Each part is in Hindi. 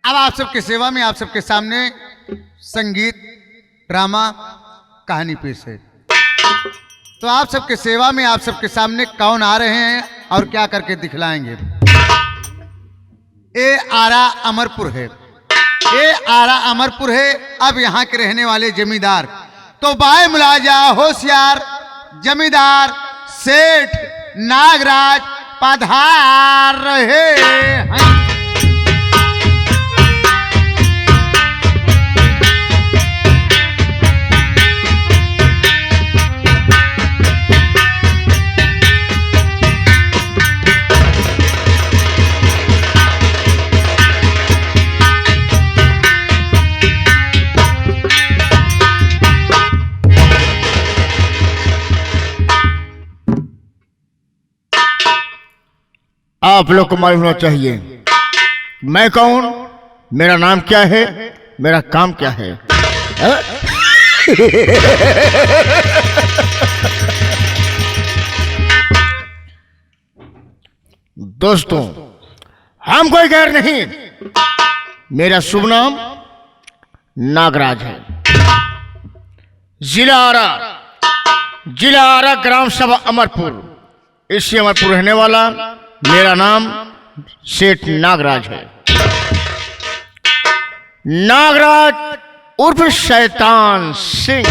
अब आप सबके सेवा में, आप सबके सामने संगीत, ड्रामा, कहानी पेश है। तो आप सबके सेवा में, आप सबके सामने कौन आ रहे हैं और क्या करके दिखलाएंगे। ये आरा अमरपुर है, ये आरा अमरपुर है। अब यहाँ के रहने वाले जमींदार तो बाय मुलाजा होशियार जमींदार सेठ नागराज पधार रहे हैं। आप लोग को मालूम होना चाहिए मैं कौन, मेरा नाम क्या है, मेरा काम क्या है। दोस्तों, हम कोई गैर नहीं, मेरा शुभ नाम नागराज है। जिला आरा ग्राम सभा अमरपुर, इसी अमरपुर रहने वाला मेरा नाम सेठ नागराज है। नागराज उर्फ शैतान सिंह।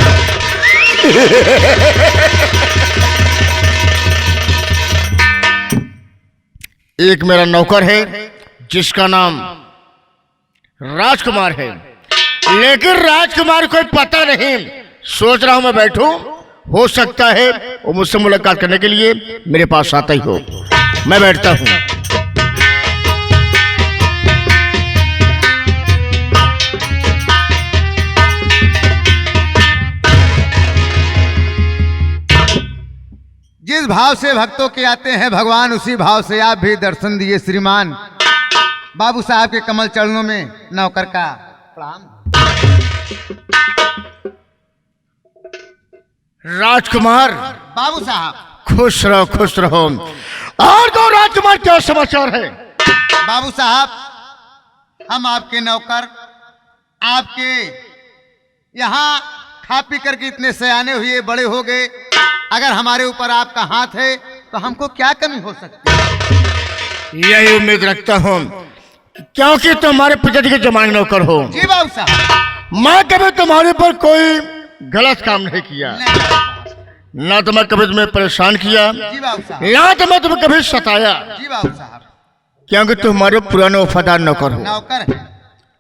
एक मेरा नौकर है जिसका नाम राजकुमार है, लेकिन राजकुमार कोई पता नहीं। सोच रहा हूं मैं बैठूं, हो सकता है वो मुझसे मुलाकात करने के लिए मेरे पास आता ही हो। मैं बैठता हूं। जिस भाव से भक्तों के आते हैं भगवान, उसी भाव से आप भी दर्शन दिए श्रीमान। बाबू साहब के कमल चरणों में नौकर का प्रणाम। राजकुमार। बाबू साहब खुश रहो, खुश रहो। और तो राजकुमार, क्या समाचार है? बाबू साहब, हम आपके नौकर, आपके यहाँ खा पी करके इतने सयाने हुए, बड़े हो गए। अगर हमारे ऊपर आपका हाथ है तो हमको क्या कमी हो सकती है? यही उम्मीद रखता हूँ, क्योंकि तुम्हारे पिताजी के जमाने नौकर हो। जी बाबू साहब। मैं कभी तुम्हारे पर कोई गलत काम नहीं किया, ना तो मैं कभी तुम्हें परेशान किया, जी बाबू साहब। ना तो मैं तुम्हें कभी सताया, जी बाबू साहब। क्योंकि तुम्हारे पुराने वफादार नौकर हो। नौकर है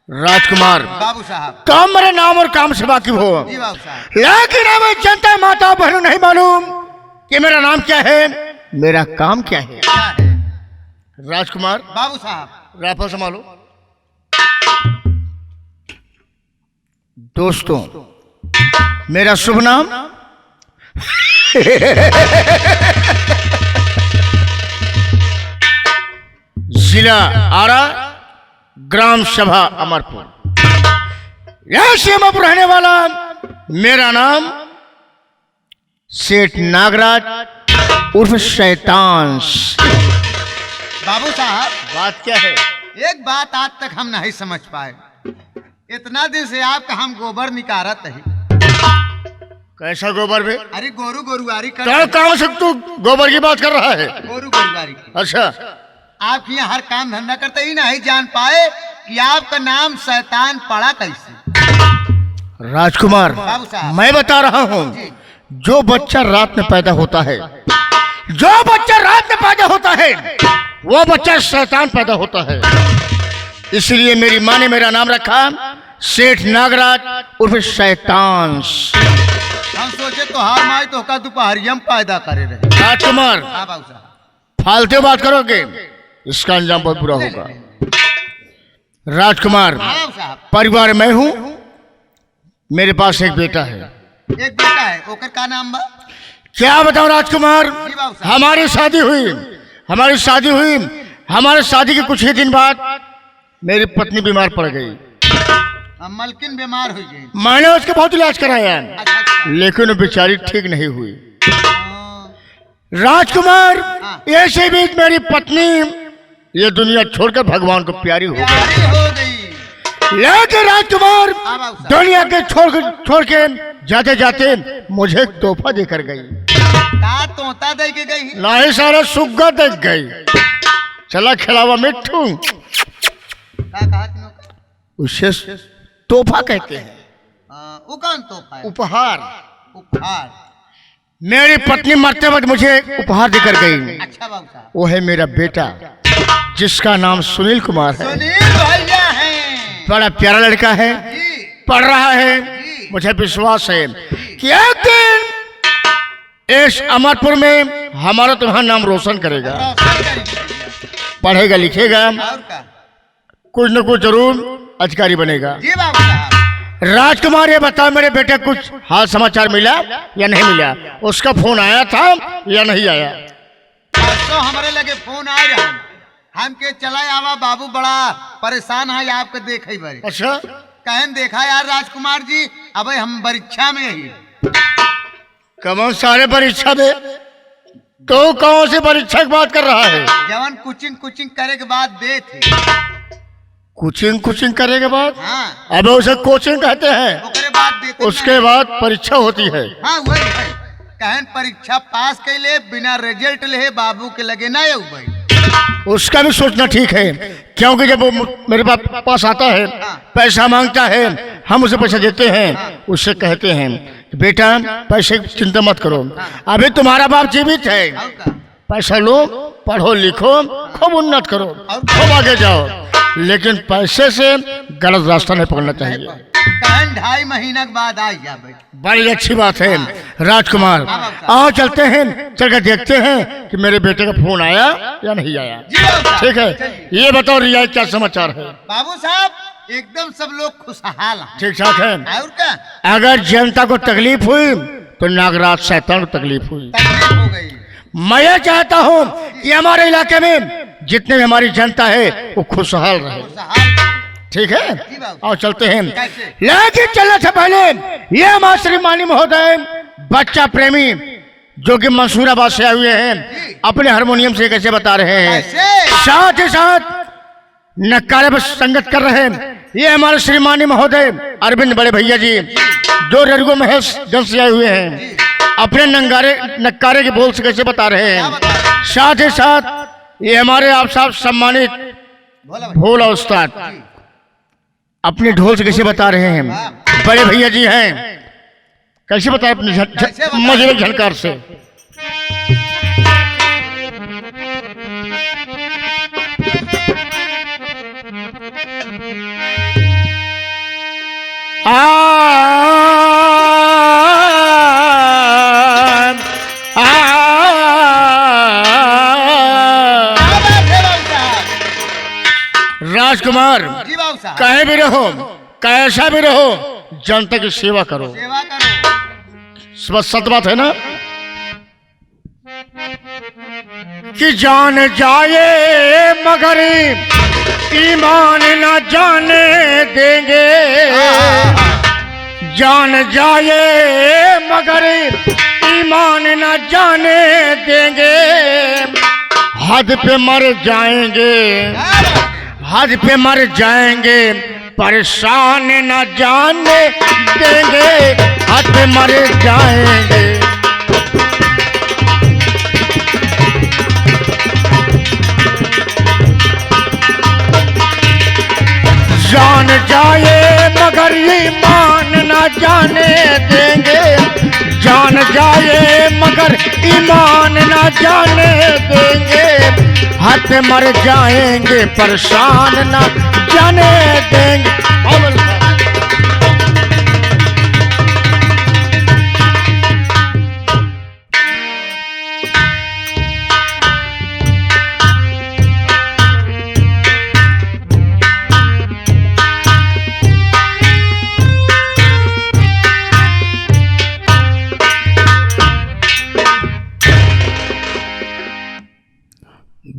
राजकुमार। बाबू साहब। तुम मेरे नाम और काम से वाकिफ हो, जी बाबू साहब। लेकिन हमें जनता माता बहनों नहीं मालूम कि मेरा नाम क्या है, मेरा काम क्या है। क्या है राजकुमार। बाबू साहब? राफा संभालो। दोस्तों, मेरा शुभ नाम जिला आरा ग्राम सभा अमरपुर, यहां से अमरपुर रहने वाला मेरा नाम सेठ नागराज उर्फ शैतान। बाबू साहब, बात क्या है? एक बात आज तक हम नहीं समझ पाए। इतना दिन से आपका हम गोबर निकारत है। कैसा गोबर भी? अरे गोरू गोरुआरी कर। क्या काम से तू गोबर की बात कर रहा है? गोरू गोरुआरी की। अच्छा, आपके यहाँ हर काम धंधा करते ही नहीं जान पाए कि आपका नाम शैतान पड़ा कैसे। राजकुमार, बाबू साहब। मैं बता रहा हूँ, जी। जो बच्चा रात में पैदा होता है, जो बच्चा रात में पैदा होता है, वो बच्चा शैतान पैदा होता है। इसलिए मेरी माँ ने मेरा नाम रखा सेठ नागराज उर्फ शैतान। हम सोचे तो हार माई तो का दोपहरियम पैदा करे रहे। राजकुमार, हाँ बाबू साहब। फालतू बात करोगे, इसका अंजाम बहुत बुरा होगा। राजकुमार, हाँ बाबू साहब। परिवार मैं हूँ, मेरे पास एक बेटा है। एक बेटा है, ओकर का नाम बा? क्या बताऊं राजकुमार, जी बाबू साहब। हमारी शादी हुई, हमारे शादी के कुछ ही दिन बाद मेरी पत्नी बीमार पड़ गई। मलकिन बीमार हुई गई। मैंने उसका बहुत इलाज कराया, अच्छा। लेकिन वो बेचारी ठीक नहीं हुई। हाँ। राजकुमार, हाँ। ऐसे भी मेरी पत्नी ये दुनिया छोड़कर भगवान को प्यारी हो गई। प्यारी हो गई। लेकिन राजकुमार हाँ बाबू साहब। दुनिया के छोड़ के जाते जाते मुझे एक तोहफा देकर गई। का तोता दे के गई? नहीं सारा सुग्गा देख गई। चला खिलावा मिट्ठू। का कहा तीनों का? उसे तोहफा कहते हैं, वो कौन तोहफा है? उपहार। उपहार। मेरी पत्नी मरते वक्त मुझे उपहार देकर गई। अच्छा बाबू साहब। वो है मेरा बेटा जिसका नाम सुनील कुमार है। सुनील भैया हैं। बड़ा प्यारा लड़का है, जी पढ़ रहा है। जी। मुझे विश्वास है कि एक दिन इस अमरपुर में हमारा तुम्हारा नाम रोशन करेगा। रोशन करेंगे। पढ़ेगा लिखेगा, और का? कुछ न कुछ जरूर अधिकारी बनेगा। जी बाबू साहब। राजकुमार ये बताओ मेरे बेटे कुछ हाल समाचार मिला या नहीं मिला? उसका फोन आया था या नहीं आया? परसों हमारे लगे फोन आए रहे, हम के चला आवा बाबू बड़ा परेशान है आपके देखे बड़ी। अच्छा, कहन देखा यार राजकुमार जी, अब हम परीक्षा में ही। कमन सारे परीक्षा दे तो कौन सी परीक्षा की बात कर रहा है? जवन कुचिंग करे के बाद दे थे। कुचिंग करे के बाद? हाँ, अब उसे कोचिंग कहते हैं। ओकरे बाद देते उसके बाद परीक्षा होती है। हाँ वही है। कहन परीक्षा पास कैले बिना रिजल्ट ले बाबू के लगे ना यू भाई। उसका भी सोचना ठीक है, क्योंकि जब वो मेरे पास आता है, पैसा मांगता है, हम उसे पैसा देते हैं, उससे कहते हैं बेटा पैसे की चिंता मत करो, अभी तुम्हारा बाप जीवित है, और का? पैसा लो, पढ़ो लिखो, खूब उन्नत करो, खूब आगे जाओ, लेकिन पैसे से गलत रास्ता नहीं पकड़ना चाहिए। कहन 2.5 महीना के बाद आ जा भाई। बड़ी अच्छी बात है राजकुमार। आओ चलते हैं, चलकर देखते हैं कि मेरे बेटे का फोन आया या नहीं आया। जी बाबू साहब। ठीक है, चलिए। ये बताओ रिया क्या समाचार है? बाबू साहब एकदम सब लोग खुशहाल हैं। ठीक ठाक है। और का? अगर जनता को तकलीफ हुई तो नागराज शैतान को तकलीफ हुई। तकलीफ हो गई। मैं ये चाहता हूँ कि हमारे इलाके में जितने भी हमारी जनता है वो खुशहाल रहे। खुशहाल। ठीक है, जी बाबू। और चलते हैं। कैसे? लेकिन चलने से पहले ये हमारे श्रीमानी महोदय बच्चा प्रेमी जो कि मंसूराबाद से आए हुए हैं, अपने हारमोनियम से कैसे बता रहे हैं, कैसे? साथ ही साथ नक्कारे पर संगत कर रहे हैं। ये हमारे श्रीमानी महोदय अरविंद बड़े भैया जी जो रेडगो महेश जन से आए हुए हैं, अपने नक्कारे के बोल से कैसे बता रहे क्या हैं। बता रहे? साथ ही साथ ये हमारे आप साहब सम्मानित बोला भाई। भोला उस्ताद अपने ढोल से कैसे बता रहे हैं। बड़े भैया जी हैं, कैसे बताए अपने कैसे बताए? मजरे झनकार से। क्या बात है बाबू साहब? राजकुमार जी बाबू साहब। कहे भी रहो, कैसा भी रहो, जनता की सेवा करो। सेवा करो। बस सत बात है ना कि जान जाए मगर ईमान न जाने देंगे, जान जाए मगर ईमान न जाने देंगे, हद पे मर जाएंगे, हद पे मर जाएंगे, परेशान न जाने देंगे, हद पे मर जाएंगे। जान जाए मगर ईमान न जाने देंगे, जान जाए मगर ईमान न जाने देंगे, हाथ में मर जाएंगे, परेशान न जाने देंगे।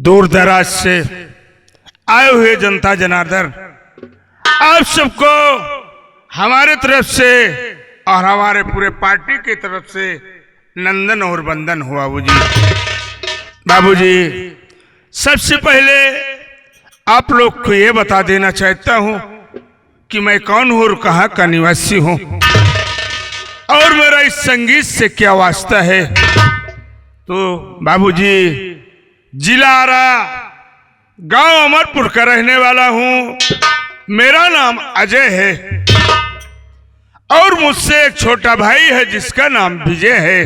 दूर दराज से आए हुए जनता जनार्दन, आप सबको हमारे तरफ से और हमारे पूरे पार्टी की तरफ से नंदन और वंदन हो बाबूजी। बाबूजी सबसे पहले आप लोग को ये बता देना चाहता हूँ कि मैं कौन हूं और कहाँ का निवासी हूं और मेरा इस संगीत से क्या वास्ता है। तो बाबूजी, जिला आरा, गांव अमरपुर का रहने वाला हूं। मेरा नाम अजय है और मुझसे एक छोटा भाई है जिसका नाम विजय है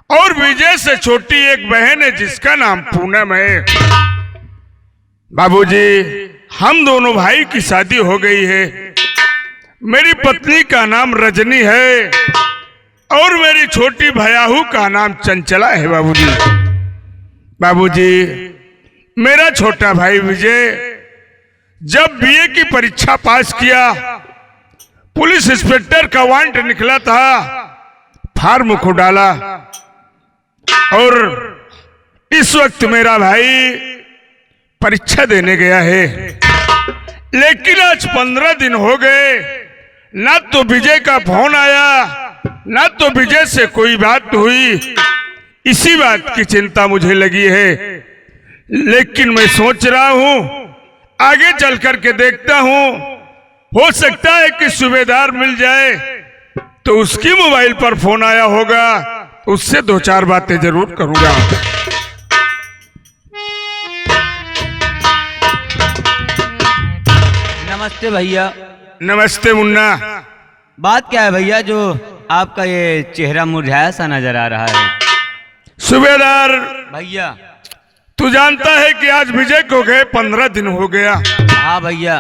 और विजय से छोटी एक बहन है जिसका नाम पूनम है। बाबूजी, हम दोनों भाई की शादी हो गई है। मेरी पत्नी का नाम रजनी है और मेरी छोटी भयाहू का नाम चंचला है। बाबूजी, मेरा छोटा भाई विजय जब बीए की परीक्षा पास किया, पुलिस इंस्पेक्टर का वारंट निकला था, फार्म को डाला और इस वक्त मेरा भाई परीक्षा देने गया है। लेकिन आज 15 दिन हो गए, ना तो विजय का फोन आया, ना तो विजय से कोई बात हुई। इसी बात की चिंता मुझे लगी है। लेकिन मैं सोच रहा हूं आगे चल करके देखता हूं, हो सकता है कि सूबेदार मिल जाए तो उसकी मोबाइल पर फोन आया होगा, उससे 2-4 बातें जरूर करूंगा। नमस्ते भैया। नमस्ते मुन्ना। बात क्या है भैया जो आपका ये चेहरा मुरझाया सा नजर आ रहा है? सूबेदार भैया, तू जानता है कि आज विजय को गए 15 दिन हो गया। हाँ भैया।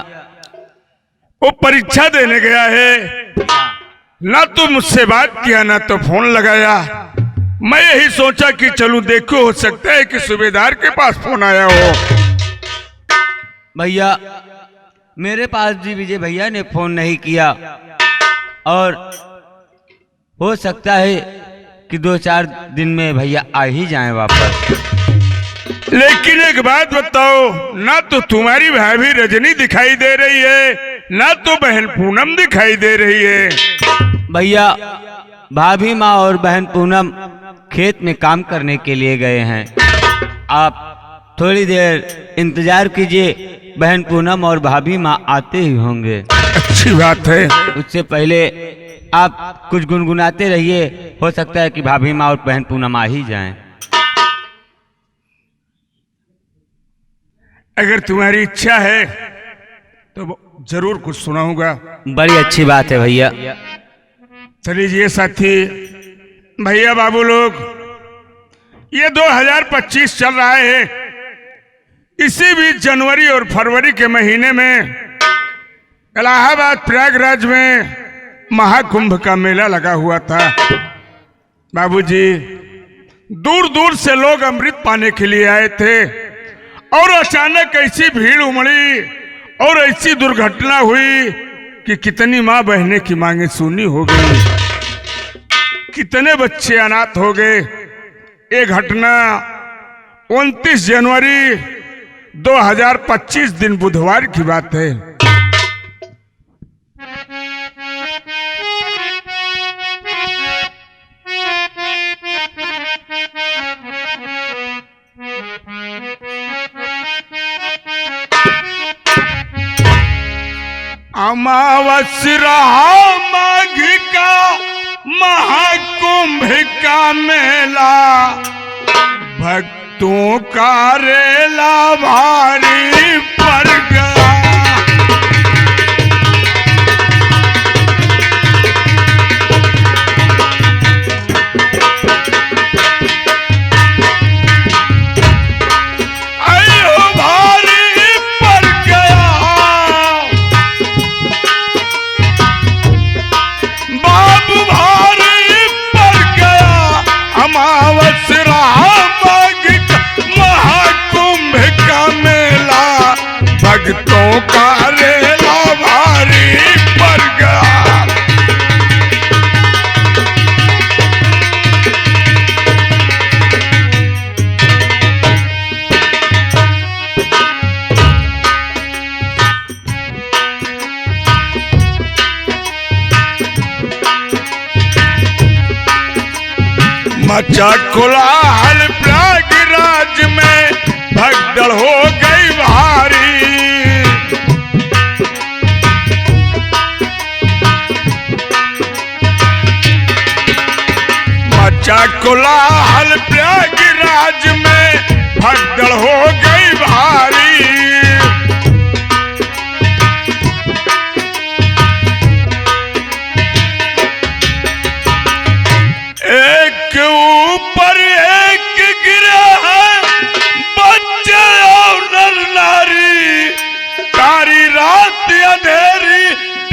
वो परीक्षा देने गया है, ना तो मुझसे बात किया ना तो फोन लगाया। मैं यही सोचा कि चलूं देखो, हो सकता है कि सूबेदार के पास फोन आया हो। भैया, मेरे पास भी विजय भैया ने फोन नहीं किया और हो सकता है कि 2-4 दिन में भैया आ ही जाएं वापस। लेकिन एक बात बताओ, ना तो तुम्हारी भाभी रजनी दिखाई दे रही है, ना तो बहन पूनम दिखाई दे रही है। भैया, भाभी माँ और बहन पूनम खेत में काम करने के लिए गए हैं। आप थोड़ी देर इंतजार कीजिए, बहन पूनम और भाभी माँ आते ही होंगे। अच्छी बात है। उससे पहले आप कुछ गुनगुनाते रहिए, हो सकता है कि भाभी माँ और बहन पूनम आ ही जाएं। अगर तुम्हारी इच्छा है तो जरूर कुछ सुनाऊंगा। बड़ी अच्छी बात है भैया। चलिए साथी, भैया बाबू लोग, ये 2025 चल रहा है। इसी बीच जनवरी और फरवरी के महीने में इलाहाबाद प्रयागराज में महाकुंभ का मेला लगा हुआ था। बाबूजी, दूर दूर से लोग अमृत पाने के लिए आए थे और अचानक ऐसी भीड़ उमड़ी और ऐसी दुर्घटना हुई कि कितनी माँ बहने की मांगे सुनी हो गई, कितने बच्चे अनाथ हो गए। ये घटना 29 जनवरी 2025 दिन बुधवार की बात है। अमावस रहा माघ का महाकुंभ का मेला, भक्तों का रेला भारी पड़ गया। अमावस रहा माघ का महाकुंभ का मेला, भक्तों का रेला भारी पड़ गया। मचा कोलाहल प्रयागराज में, भगदड़ हो गई भारी।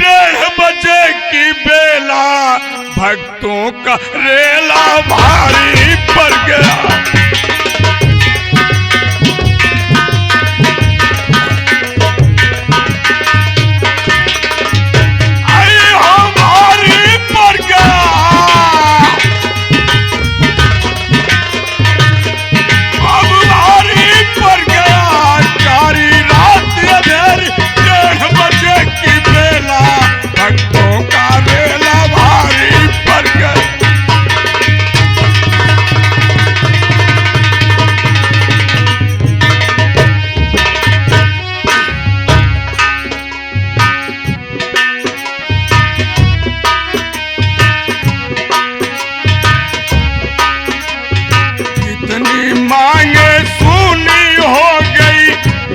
1:30 की बेला भक्तों का रेला भारी पड़ गया।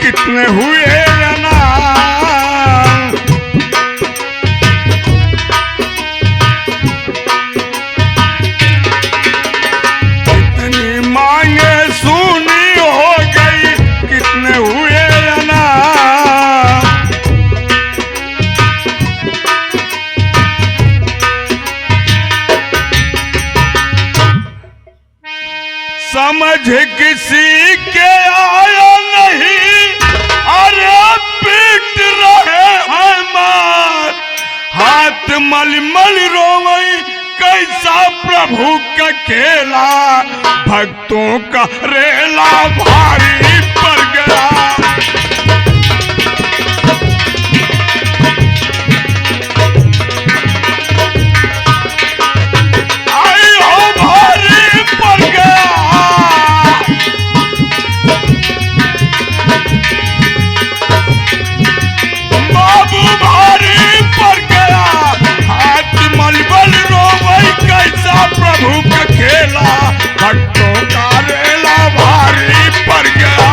कितने हुए ना कितनी मांगे सुनी हो गई, कितने हुए ना समझ किसी के आया नहीं, अरे पीट रहे हैं मार, हाथ मलमल रोवई कैसा प्रभु का खेला, भक्तों का रेला भारी पड़ गया। आई हो भारी पड़ गया। भारी पड़ गया, हाथ मलमल रोवई कैसा प्रभु का खेला, भक्तों का रेला भारी पड़ गया।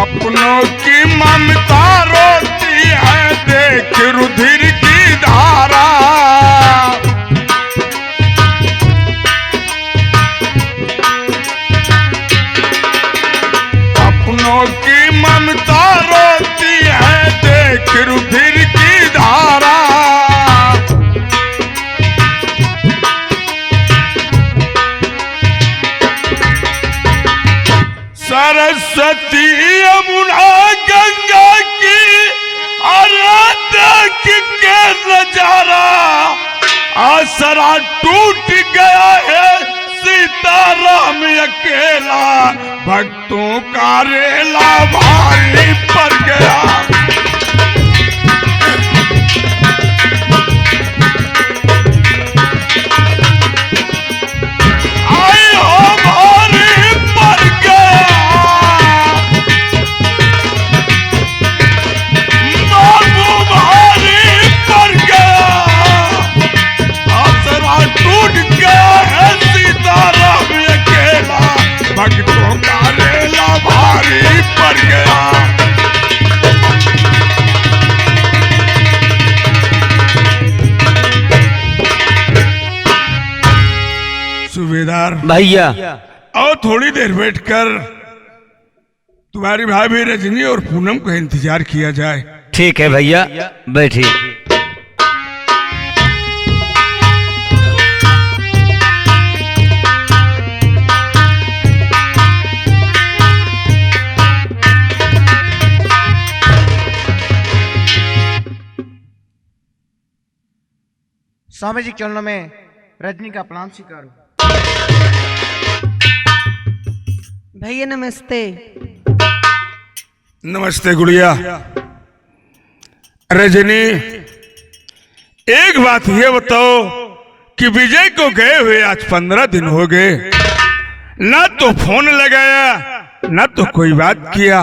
अपनों की ममता रोती है, देख रुधिर की धारा, अपनों की ममता रोती है, देख रुधिर की धारा। सरस्वती यमुना गंगा की अरे देख के नजारा, आसरा टूट गया है सीताराम अकेला, भक्तों का रेला भारी पड़ गया। आई हो भारी पड़ गया, भारी पड़ गया, आसरा टूट गया है सीताराम अकेला, भक्तों का रेला भारी पड़ गया। सूबेदार भैया और थोड़ी देर बैठकर तुम्हारी भाभी रजनी और पूनम का इंतजार किया जाए। ठीक है भैया, बैठिए। स्वामी जी के चरणों में रजनी का प्रणाम स्वीकार। भैया नमस्ते। नमस्ते गुड़िया। रजनी, एक बात ये बताओ कि विजय को गए हुए आज 15 दिन हो गए, ना तो फोन लगाया ना तो कोई बात किया।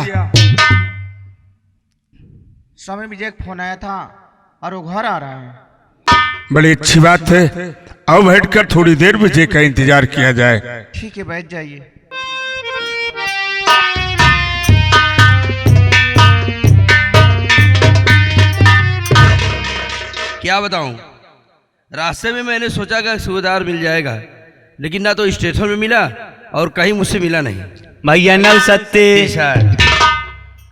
स्वामी विजय का फोन आया था और वो घर आ रहा है। बड़ी अच्छी बात है, अब बैठकर थोड़ी देर विजय का इंतजार किया जाए। ठीक है, बैठ जाइए। क्या बताऊं, रास्ते में मैंने सोचा कि सूबेदार मिल जाएगा, लेकिन ना तो स्टेशन में मिला और कहीं मुझसे मिला नहीं। भैया नव सत्य, सर,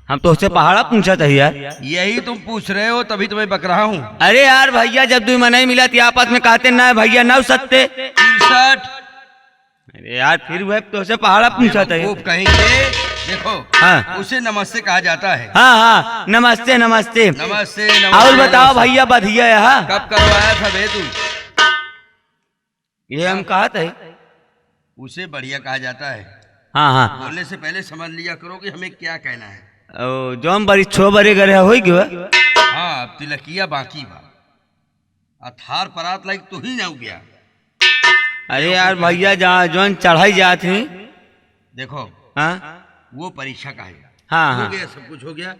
हम तो उससे पहाड़ा पूछा था यार। यही तुम पूछ रहे हो तभी तुम्हें बक रहा हूँ। अरे यार भैया, जब तुम नहीं मिला थी आपस में कहते ना भैया नव सत्य। 63 अरे यार फिर वह तो उससे पहाड़ा पूछा था। खूब कहेंगे, देखो हाँ। उसे नमस्ते कहा जाता है। हाँ हाँ, नमस्ते नमस्ते। नमस्ते, और बताओ भैया बधिया यहाँ कब करवाया था बे तू? ये हम कहा था। उसे बढ़िया कहा जाता है। हाँ हाँ, बोलने से पहले समझ लिया करो कि हमें क्या कहना है। जो हम बड़ी 6 बरे करे हो गया। हाँ, अब तिलकिया बाकी बा, अथार परात लाइक तू ही ना गया। अरे यार भैया, जहाँ जो चढ़ाई जात ही। देखो हाँ वो परीक्षा का है। हाँ हो हाँ। गया, सब कुछ हो गया।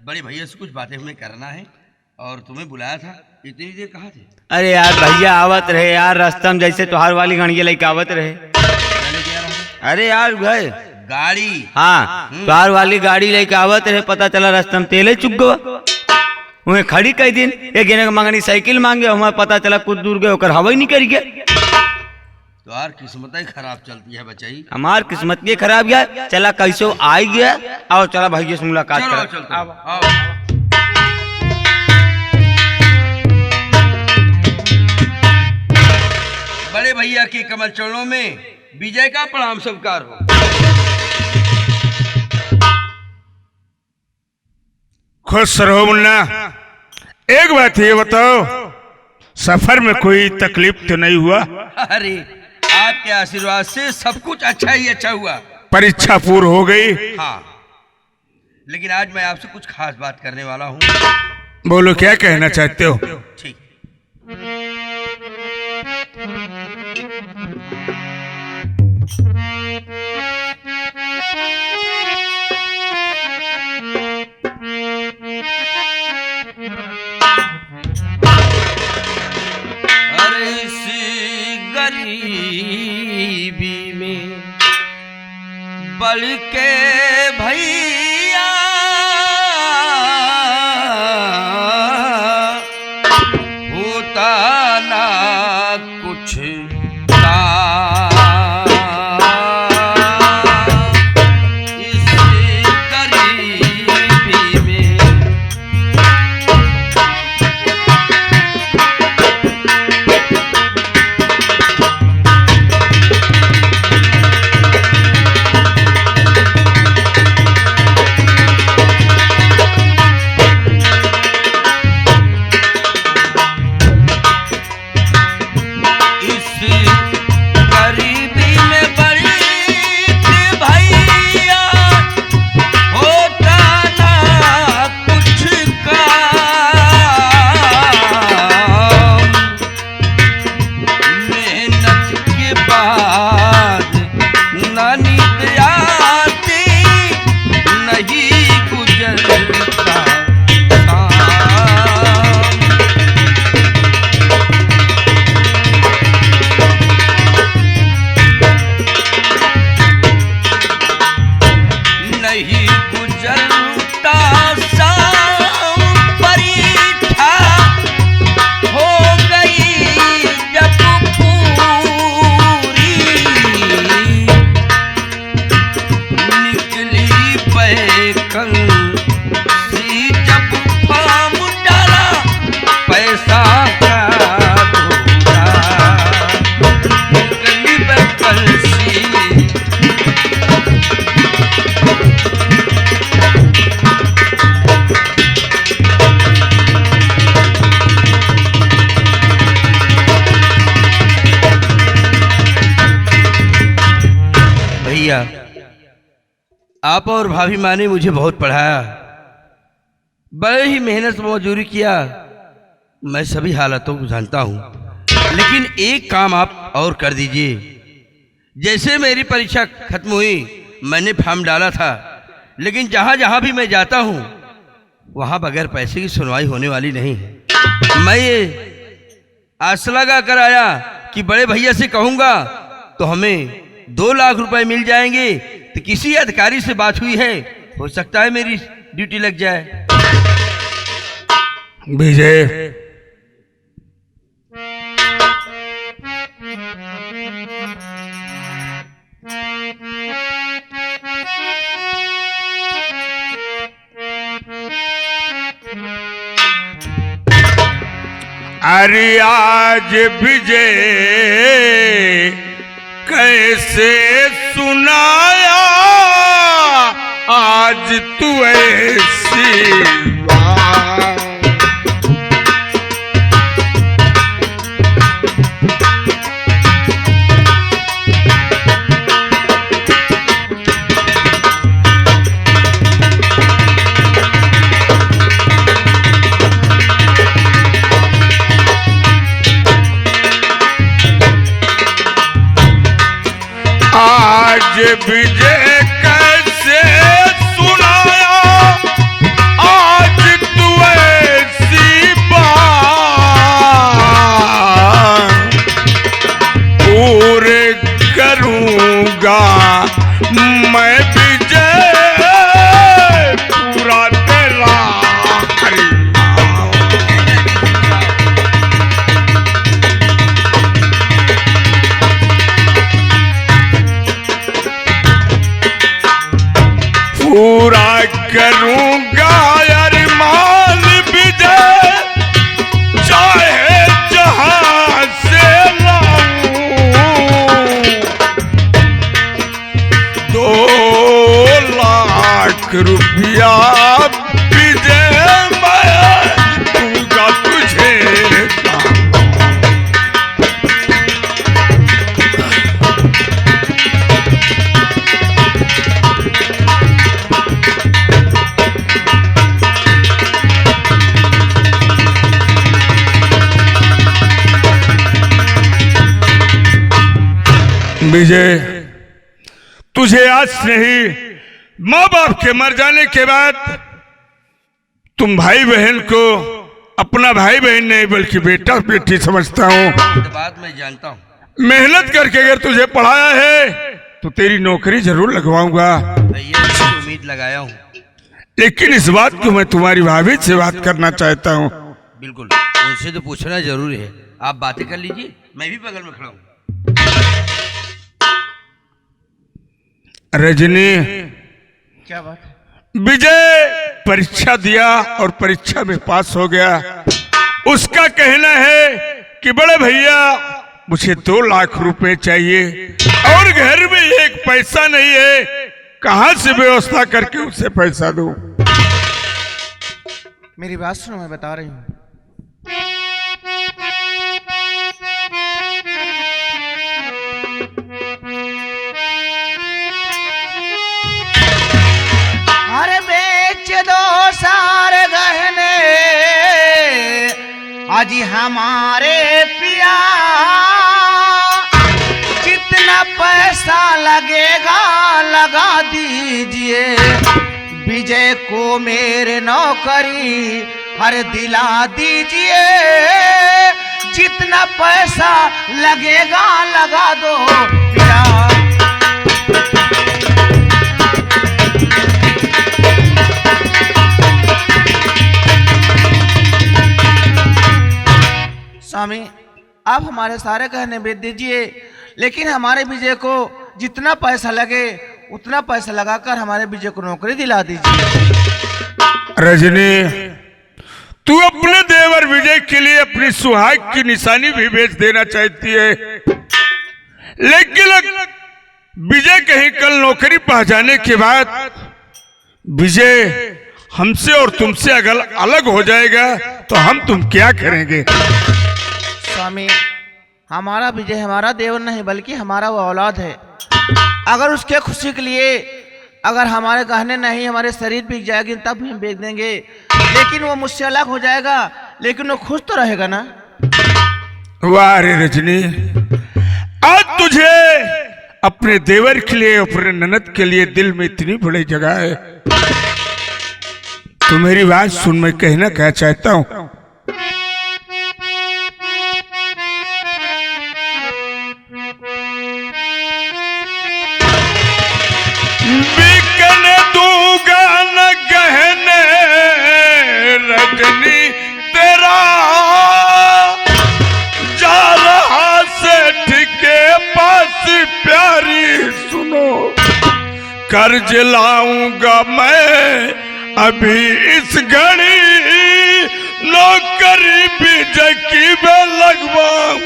बड़े भैया से कुछ बातें हमें करना है और तुम्हें बुलाया था। इतनी देर कहाँ थे? अरे यार भैया आवत रहे यार, रास्ता में जैसे तुहार वाली गणिया लेके आवत रहे। मैंने क्या रहा? अरे यार गए गाड़ी। हाँ, तुहार वाली गाड़ी लेके आवत रहे, पता चला रास्ता में तेले चुक गवा। उन्हें खड़ी कई दिन एक जने के मंगनी साइकिल मांगे, हमारे पता चला कुछ दूर गए होकर हवा ही नहीं कर गया। तो यार किस्मत ही खराब चलती है बचाई। हमार किस्मत ये खराब गया। चला कैसे आई गया, और चला भैया से मुलाकात चलो करा। चलते हैं। आओ। बड़े भैया के कमल चरणों में विजय का प्रणाम स्वीकार हो। खुश रहो मुन्ना। एक बात ये बताओ, सफर में कोई तकलीफ तो नहीं हुआ? अरे आपके आशीर्वाद से सब कुछ अच्छा ही अच्छा हुआ। परीक्षा पूर्ण हो गई? हाँ, लेकिन आज मैं आपसे कुछ खास बात करने वाला हूँ। बोलो, क्या कहना चाहते हो? ठीक। अरे इस गरीबी में बल के भैया होता ना कुछ इस गरीबी में। आप और भाभी माँ ने मुझे बहुत पढ़ाया, बड़े ही मेहनत मजदूरी किया। मैं सभी हालातों को जानता हूँ, लेकिन एक काम आप और कर दीजिए। जैसे मेरी परीक्षा खत्म हुई, मैंने फॉर्म डाला था, लेकिन जहाँ जहाँ भी मैं जाता हूँ वहाँ बगैर पैसे की सुनवाई होने वाली नहीं है। मैं ये आस लगा कर आया कि बड़े भैया से कहूँगा तो हमें 2 लाख रुपए मिल जाएंगे। तो किसी अधिकारी से बात हुई है, हो सकता है मेरी ड्यूटी लग जाए। विजय, अरे आज विजय कैसे सुनाया, आज तू ऐसी बात। आज विजय कैसे सुनाया, आज तू ऐसी बात। पूरे करूंगा मैं विजय पूरा तेरा। पूरा करूंगा अरमान विजय, चाहे जहां से लाऊं। 2 लाख रुपया विजय मैं दूंगा तुझे। विजय, तुझे आज नहीं, माँ बाप के मर जाने के बाद तुम भाई बहन को अपना भाई बहन नहीं बल्कि बेटा बेटी समझता हूँ। तो बात मैं जानता हूँ। मेहनत करके अगर तुझे पढ़ाया है तो तेरी नौकरी जरूर लगवाऊंगा। भैया उम्मीद लगाया हूँ, लेकिन इस बात को मैं तुम्हारी भाभी से बात करना चाहता हूँ। बिल्कुल, उनसे तो पूछना जरूरी है। आप बातें कर लीजिए, मैं भी बगल में खड़ा हूँ। रजनी, क्या बात है? विजय परीक्षा दिया और परीक्षा में पास हो गया। उसका कहना है कि बड़े भैया मुझे 2 लाख रुपए चाहिए और घर में एक पैसा नहीं है, कहां से व्यवस्था करके उसे पैसा दूं। मेरी बात सुनो, मैं बता रही हूँ। अरे बेच दो सारे गहने आज हमारे पिया, जितना पैसा लगेगा लगा दीजिए। विजय को मेरे नौकरी हर दिला दीजिए, जितना पैसा लगेगा लगा दो पिया। स्वामी, आप हमारे सारे गहने बेच दीजिए, लेकिन हमारे विजय को जितना पैसा लगे उतना पैसा लगाकर हमारे विजय को नौकरी दिला दीजिए। रजनी, तू अपने देवर विजय के लिए अपनी सुहाग की निशानी भी बेच देना चाहती है, लेकिन विजय कहीं कल नौकरी पा जाने के बाद विजय हमसे और तुमसे अगर अलग हो जाएगा तो हम तुम क्या करेंगे? स्वामी, हमारा विजय हमारा देवर नहीं बल्कि हमारा वो औलाद है। अगर उसके खुशी के लिए अगर हमारे गहने नहीं, हमारे शरीर बिक जाएगी तब भी हम बेच देंगे, लेकिन वो मुझसे अलग हो जाएगा, लेकिन वो खुश तो रहेगा ना। वाह रे रजनी, आज तुझे अपने देवर के लिए, अपने ननद के लिए दिल में इतनी बड़ी जगह है। तो मेरी बात सुन, मैं कहना क्या चाहता हूँ। बिकने दूंगा न गहने रजनी तेरा, जा रहा सेठ के पास प्यारी सुनो, कर्ज लाऊंगा मैं अभी इस घड़ी नौकरी विजय की मैं लगवाऊं।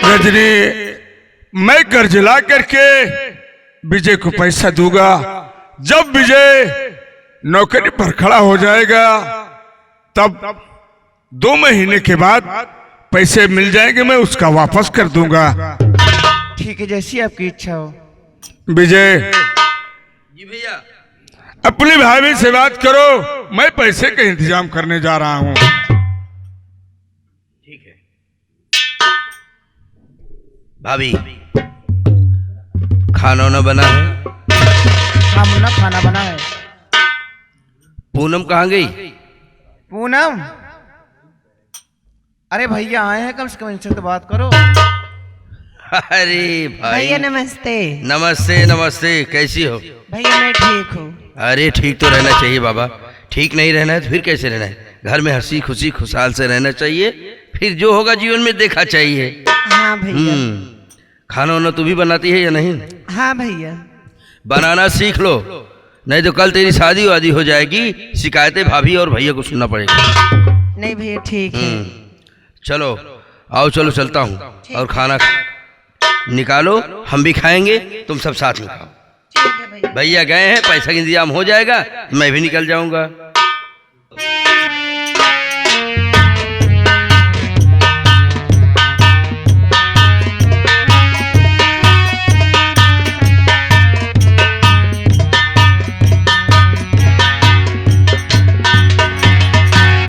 रजनी, मैं कर्ज ला करके विजय को पैसा दूंगा। जब विजय नौकरी पर खड़ा हो जाएगा तब 2 महीने के बाद पैसे मिल जाएंगे, मैं उसका वापस कर दूंगा। ठीक है, जैसी आपकी इच्छा हो। विजय, जी भैया। अपने भाभी से बात करो, मैं पैसे का इंतजाम करने जा रहा हूं। ठीक है भाभी, खाना वाना बना है? हाँ मुन्ना, खाना बना है। पूनम कहाँ गई? पूनम, अरे भैया आए हैं, कम से कम इनसे तो बात करो। अरे भाई, भैया नमस्ते। नमस्ते नमस्ते, कैसी हो? भैया मैं ठीक हूँ। अरे ठीक तो रहना चाहिए बाबा, ठीक नहीं रहना है तो फिर कैसे रहना है? घर में हंसी खुशी खुशहाल से रहना चाहिए, फिर जो होगा जीवन में देखा चाहिए। हाँ भैया। खाना वाना तू भी बनाती है या नहीं? हाँ भैया। बनाना सीख लो, नहीं तो कल तेरी शादी वादी हो जाएगी, शिकायतें भाभी और भैया को सुनना पड़ेगा। नहीं भैया ठीक है। चलो आओ, चलो चलता हूँ और खाना निकालो, हम भी खाएंगे, तुम सब साथ में खाओ। ठीक है भैया। भैया गए हैं, पैसा का इंतजाम हो जाएगा, मैं भी निकल जाऊंगा।